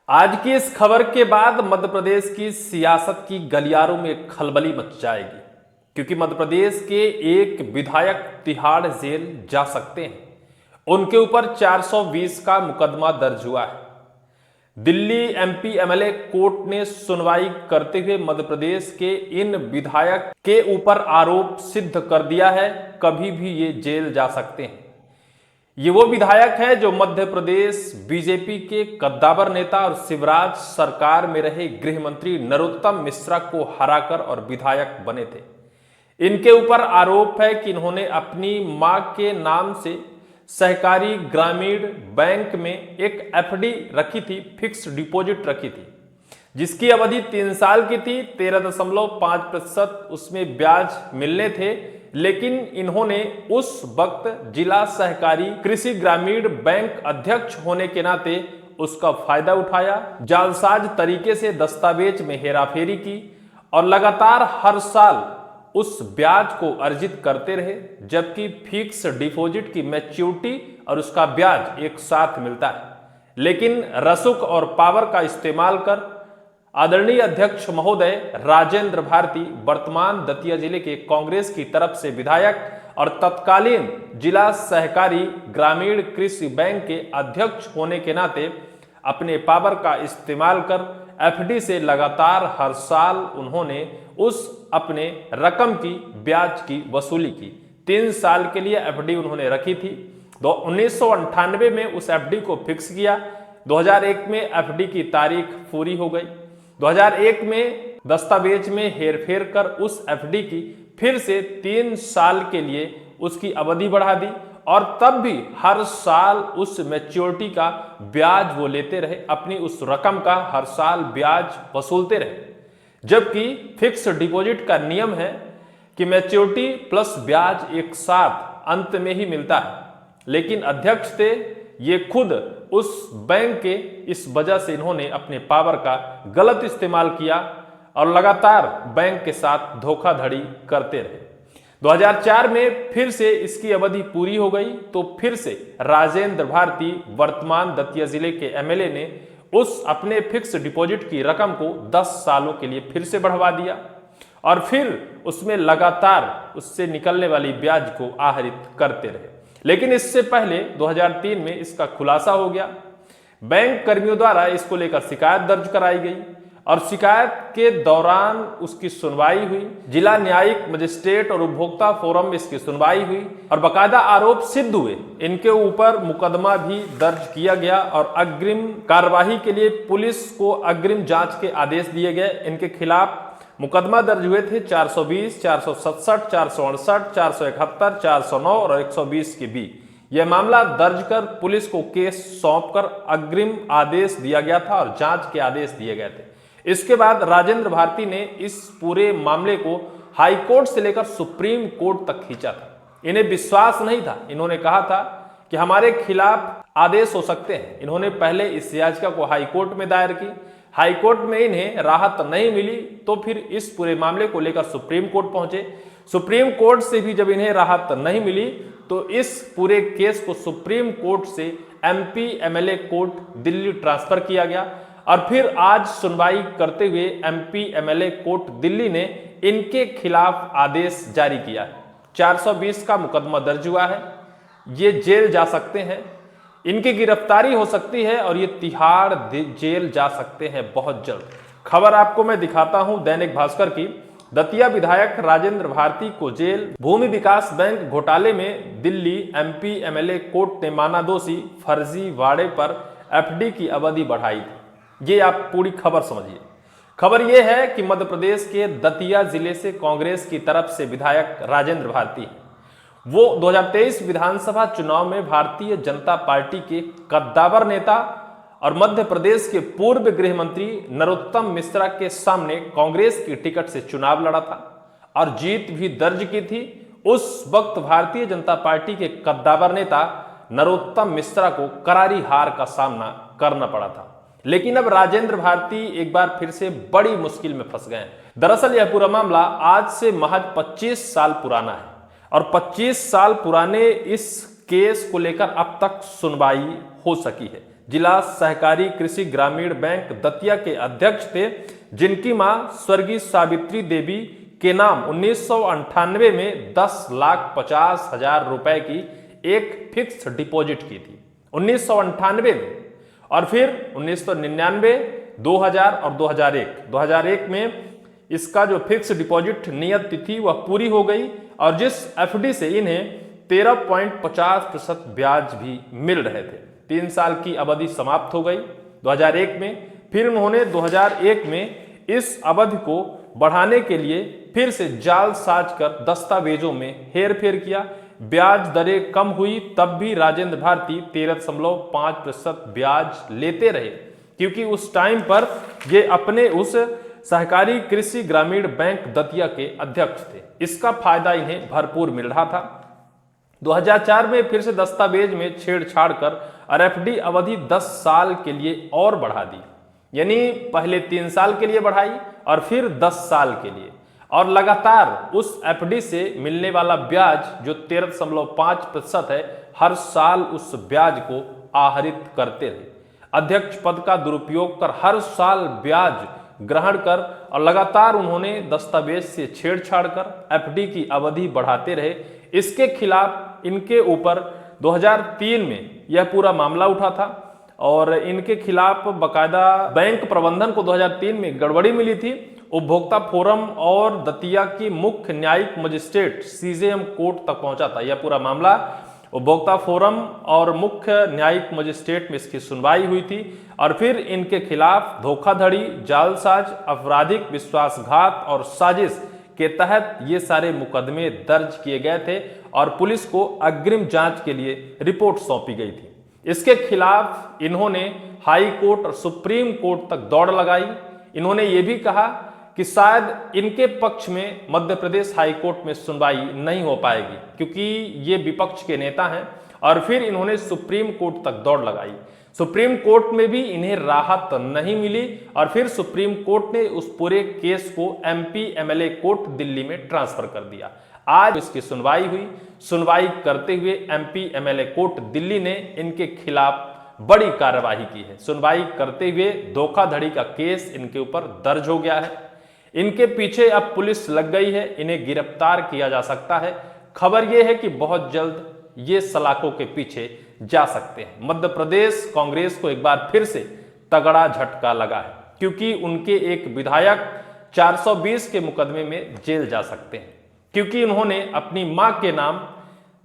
आज की इस खबर के बाद मध्य प्रदेश की सियासत की गलियारों में खलबली मच जाएगी, क्योंकि मध्य प्रदेश के एक विधायक तिहाड़ जेल जा सकते हैं। उनके ऊपर 420 का मुकदमा दर्ज हुआ है। दिल्ली एमपी एमएलए कोर्ट ने सुनवाई करते हुए मध्य प्रदेश के इन विधायक के ऊपर आरोप सिद्ध कर दिया है, कभी भी ये जेल जा सकते हैं। ये वो विधायक है जो मध्य प्रदेश बीजेपी के कद्दावर नेता और शिवराज सरकार में रहे गृह मंत्री नरोत्तम मिश्रा को हराकर और विधायक बने थे। इनके ऊपर आरोप है कि इन्होंने अपनी मां के नाम से सहकारी ग्रामीण बैंक में एक एफडी रखी थी, फिक्स डिपॉजिट रखी थी, जिसकी अवधि 3 साल की थी। 13.5% उसमें ब्याज मिलने थे, लेकिन इन्होंने उस वक्त जिला सहकारी कृषि ग्रामीण बैंक अध्यक्ष होने के नाते उसका फायदा उठाया, जालसाज तरीके से दस्तावेज में हेराफेरी की और लगातार हर साल उस ब्याज को अर्जित करते रहे, जबकि फिक्स डिपॉजिट की मैच्योरिटी और उसका ब्याज एक साथ मिलता है। लेकिन रसूख और पावर का इस्तेमाल कर आदरणीय अध्यक्ष महोदय राजेंद्र भारती, वर्तमान दतिया जिले के कांग्रेस की तरफ से विधायक और तत्कालीन जिला सहकारी ग्रामीण कृषि बैंक के अध्यक्ष होने के नाते अपने पावर का इस्तेमाल कर एफडी से लगातार हर साल उन्होंने उस अपने रकम की ब्याज की वसूली की। 3 साल के लिए एफडी उन्होंने रखी थी। 1998 में उस एफडी को फिक्स किया। 2001 में एफडी की तारीख पूरी हो गई। 2001 में दस्तावेज में हेरफेर कर उस एफडी की फिर से 3 साल के लिए उसकी अवधि बढ़ा दी और तब भी हर साल उस मैच्योरिटी का ब्याज वो लेते रहे, अपनी उस रकम का हर साल ब्याज वसूलते रहे। जबकि फिक्स डिपॉजिट का नियम है कि मैच्योरिटी प्लस ब्याज एक साथ अंत में ही मिलता है, लेकिन अध्यक्ष थे ये खुद उस बैंक के, इस वजह से इन्होंने अपने पावर का गलत इस्तेमाल किया और लगातार बैंक के साथ धोखाधड़ी करते रहे। 2004 में फिर से इसकी अवधि पूरी हो गई तो फिर से राजेंद्र भारती, वर्तमान दतिया जिले के एमएलए, ने उस अपने फिक्स डिपॉजिट की रकम को 10 सालों के लिए फिर से बढ़वा दिया और फिर उसमें लगातार उससे निकलने वाली ब्याज को आहरित करते रहे। लेकिन इससे पहले 2003 में इसका खुलासा हो गया। बैंक कर्मियों द्वारा इसको लेकर शिकायत दर्ज कराई गई और शिकायत के दौरान उसकी सुनवाई हुई। जिला न्यायिक मजिस्ट्रेट और उपभोक्ता फोरम में इसकी सुनवाई हुई और बकायदा आरोप सिद्ध हुए। इनके ऊपर मुकदमा भी दर्ज किया गया और अग्रिम कार्यवाही के लिए पुलिस को अग्रिम जांच के आदेश दिए गए। इनके खिलाफ मुकदमा दर्ज हुए थे 420, 467, 468, 471, 409 और 120 के बी। यह मामला दर्ज कर पुलिस को केस सौंपकर अग्रिम आदेश दिया गया था और जांच के आदेश दिए गए थे। इसके बाद राजेंद्र भारती ने इस पूरे मामले को हाई कोर्ट से लेकर सुप्रीम कोर्ट तक खींचा था। इन्हें विश्वास नहीं था। इन्होंने कहा था कि हमारे खिलाफ आदेश हो सकते हैं। इन्होंने पहले इस याचिका को हाई कोर्ट में दायर की। हाई कोर्ट में इन्हें राहत नहीं मिली तो फिर इस पूरे मामले को लेकर सुप्रीम कोर्ट पहुंचे। सुप्रीम कोर्ट से भी जब इन्हें राहत नहीं मिली तो इस पूरे केस को सुप्रीम कोर्ट से MP MLA court Delhi transfer किया गया और फिर आज सुनवाई करते हुए एमपी एमएलए कोर्ट दिल्ली ने इनके खिलाफ आदेश जारी किया है। 420 का मुकदमा दर्ज हुआ है। ये जेल जा सकते हैं, इनकी गिरफ्तारी हो सकती है और ये तिहाड़ जेल जा सकते हैं बहुत जल्द। खबर आपको मैं दिखाता हूं दैनिक भास्कर की। दतिया विधायक राजेंद्र भारती को जेल। भूमि विकास बैंक घोटाले में दिल्ली एमपी एमएलए कोर्ट ने माना दोषी, फर्जी वाड़े पर एफडी की अवधि बढ़ाई थी। ये आप पूरी खबर समझिए। खबर यह है कि मध्य प्रदेश के दतिया जिले से कांग्रेस की तरफ से विधायक राजेंद्र भारती है। वो 2023 विधानसभा चुनाव में भारतीय जनता पार्टी के कद्दावर नेता और मध्य प्रदेश के पूर्व गृह मंत्री नरोत्तम मिश्रा के सामने कांग्रेस की टिकट से चुनाव लड़ा था और जीत भी दर्ज की थी। उस वक्त भारतीय जनता पार्टी के कद्दावर नेता नरोत्तम मिश्रा को करारी हार का सामना करना पड़ा था। लेकिन अब राजेंद्र भारती एक बार फिर से बड़ी मुश्किल में फंस गए हैं। दरअसल यह पूरा मामला आज से महज 25 साल पुराना है और 25 साल पुराने इस केस को लेकर अब तक सुनवाई हो सकी है। जिला सहकारी कृषि ग्रामीण बैंक दतिया के अध्यक्ष थे, जिनकी मां स्वर्गीय सावित्री देवी के नाम 1998 में 10,50,000 रुपए की एक फिक्स डिपॉजिट की थी 1998 में। और फिर 1999, 2000 और 2001 में इसका जो फिक्स डिपॉजिट नियत तिथि वह पूरी हो गई और जिस एफडी से इन्हें 13.50% ब्याज भी मिल रहे थे। 3 साल की अवधि समाप्त हो गई 2001 में। फिर उन्होंने 2001 में इस अवधि को बढ़ाने के लिए फिर से जाल साज कर दस्तावेजों में हेरफेर किया। ब्याज दरें कम हुई, तब भी राजेंद्र भारती 13.5% ब्याज लेते रहे, क्योंकि उस टाइम पर ये अपने उस सहकारी कृषि ग्रामीण बैंक दतिया के अध्यक्ष थे। इसका फायदा इन्हें भरपूर मिल रहा था। 2004 में फिर से दस्तावेज में छेड़छाड़ कर आरएफडी अवधि 10 साल के लिए और बढ़ा दी, यानी पहले 3 साल के लिए बढ़ाई और फिर 10 साल के लिए, और लगातार उस एफडी से मिलने वाला ब्याज जो 13.5% है, हर साल उस ब्याज को आहरित करते रहे। अध्यक्ष पद का दुरुपयोग कर हर साल ब्याज ग्रहण कर और लगातार उन्होंने दस्तावेज से छेड़छाड़ कर एफडी की अवधि बढ़ाते रहे। इसके खिलाफ इनके ऊपर 2003 में यह पूरा मामला उठा था और इनके खिलाफ बकायदा बैंक प्रबंधन को 2003 में गड़बड़ी मिली थी। उपभोक्ता फोरम और दतिया की मुख्य न्यायिक मजिस्ट्रेट सीजेएम कोर्ट तक पहुंचा था। यह पूरा मामला उपभोक्ता फोरम और मुख्य न्यायिक मजिस्ट्रेट में इसकी सुनवाई हुई थी और फिर इनके खिलाफ धोखाधड़ी, जालसाज, आपराधिक विश्वासघात और साजिश के तहत ये सारे मुकदमे दर्ज किए गए थे और पुलिस को अग्रिम जांच के लिए रिपोर्ट सौंपी गई थी। इसके खिलाफ इन्होंने हाई कोर्ट और सुप्रीम कोर्ट तक दौड़ लगाई। इन्होंने ये भी कहा कि शायद इनके पक्ष में मध्य प्रदेश हाई कोर्ट में सुनवाई नहीं हो पाएगी, क्योंकि ये विपक्ष के नेता हैं। और फिर इन्होंने सुप्रीम कोर्ट तक दौड़ लगाई। सुप्रीम कोर्ट में भी इन्हें राहत नहीं मिली और फिर सुप्रीम कोर्ट ने उस पूरे केस को एमपी एमएलए कोर्ट दिल्ली में ट्रांसफर कर दिया। आज इसकी सुनवाई हुई। सुनवाई करते हुए एमपी एमएलए कोर्ट दिल्ली ने इनके खिलाफ बड़ी कार्यवाही की है। सुनवाई करते हुए धोखाधड़ी का केस इनके ऊपर दर्ज हो गया है। इनके पीछे अब पुलिस लग गई है, इन्हें गिरफ्तार किया जा सकता है। खबर यह है कि बहुत जल्द ये सलाखों के पीछे जा सकते हैं। मध्य प्रदेश कांग्रेस को एक बार फिर से तगड़ा झटका लगा है, क्योंकि उनके एक विधायक 420 के मुकदमे में जेल जा सकते हैं, क्योंकि उन्होंने अपनी मां के नाम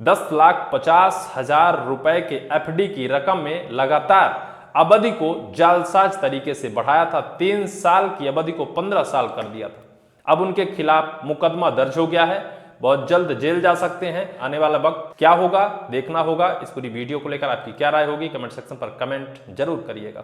10,50,000 रुपए के एफडी की रकम में लगातार अवधि को जालसाज तरीके से बढ़ाया था। 3 साल की अवधि को 15 साल कर दिया था। अब उनके खिलाफ मुकदमा दर्ज हो गया है, बहुत जल्द जेल जा सकते हैं। आने वाला वक्त क्या होगा देखना होगा। इस पूरी वीडियो को लेकर आपकी क्या राय होगी, कमेंट सेक्शन पर कमेंट जरूर करिएगा।